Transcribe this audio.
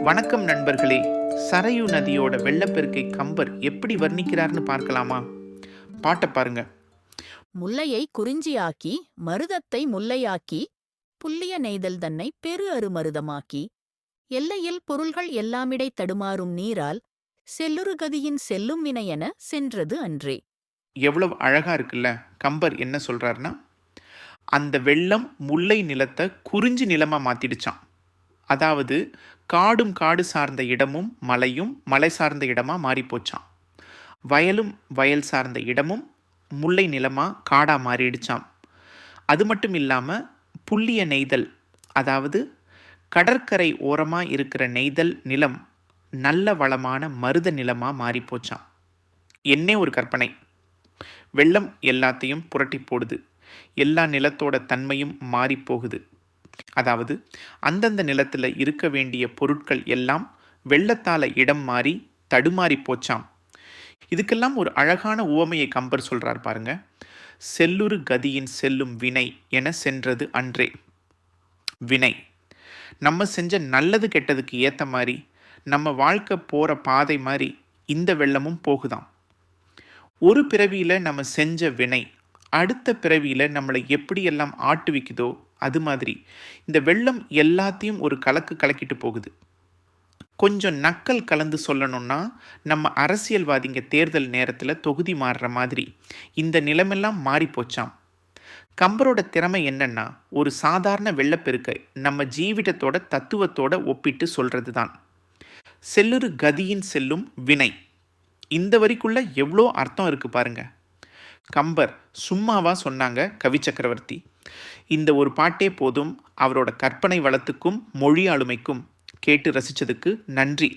வணக்கம் நண்பர்களே. சரையு நதியோட வெள்ளப்பெருக்கை கம்பர் எப்படி வர்ணிக்கிறார்னு பார்க்கலாமா? பாட்டை பாருங்க. முல்லையை குறிஞ்சியாக்கி மருதத்தை முல்லையாக்கி புல்லிய நெய்தல் தன்னை பெரு அருமருதமாக்கி எல்லையில் பொருள்கள் எல்லாமிடை தடுமாறும் நீரால் செல்லுறு கதியின் செல்லும் வினையென சென்றது அன்றே. எவ்வளவு அழகா இருக்குல்ல. கம்பர் என்ன சொல்றாருன்னா, அந்த வெள்ளம் முல்லை நிலத்தை குறிஞ்சி நிலமா மாத்திடுச்சான். அதாவது காடும் காடு சார்ந்த இடமும் மலையும் மலை சார்ந்த இடமா மாறி போச்சான். வயலும் வயல் சார்ந்த இடமும் முல்லை நிலமா காடா மாறிடுச்சாம். அது மட்டும் இல்லாமல் புல்லிய நெய்தல், அதாவது கடற்கரை ஓரமாக இருக்கிற நெய்தல் நிலம் நல்ல வளமான மருத நிலமாக மாறி போச்சான். என்னே ஒரு கற்பனை. வெள்ளம் எல்லாத்தையும் புரட்டி போடுது. எல்லா நிலத்தோட தன்மையும் மாறி போகுது. அதாவது அந்தந்த நிலத்தில் இருக்க வேண்டிய பொருட்கள் எல்லாம் வெள்ளத்தால் இடம் மாறி தடுமாறி போச்சாம். இதுக்கெல்லாம் ஒரு அழகான உவமையை கம்பர் சொல்கிறார் பாருங்க. செல்லுறு கதியின் செல்லும் வினை என சென்றது அன்றே. வினை நம்ம செஞ்ச நல்லது கெட்டதுக்கு ஏற்ற மாதிரி, நம்ம வாழ்க்கை போகிற பாதை மாதிரி இந்த வெள்ளமும் போகுதாம். ஒரு பிறவியில் நம்ம செஞ்ச வினை அடுத்த பிறவியில் நம்மளை எப்படியெல்லாம் ஆட்டுவிக்குதோ அது மாதிரி இந்த வெள்ளம் எல்லாத்தையும் ஒரு கலக்கிட்டு போகுது. கொஞ்சம் நக்கல் கலந்து சொல்லணும்னா, நம்ம அரசியல்வாதிங்க தேர்தல் நேரத்தில் தொகுதி மாறுற மாதிரி இந்த நிலமெல்லாம் மாறிப்போச்சாம். கம்பரோட திறமை என்னன்னா, ஒரு சாதாரண வெள்ளப்பெருக்கை நம்ம ஜீவிதத்தோட தத்துவத்தோட ஒப்பிட்டு சொல்றது தான். செல்லுறு கதியின் செல்லும் வினை, இந்த வரிக்குள்ள எவ்வளோ அர்த்தம் இருக்கு பாருங்க. கம்பர் சும்மாவா சொன்னாங்க கவி சக்கரவர்த்தி. இந்த ஒரு பாட்டே போதும் அவரோட கற்பனை வளத்துக்கும் மொழி ஆளுமைக்கும். கேட்டு ரசித்ததுக்கு நன்றி.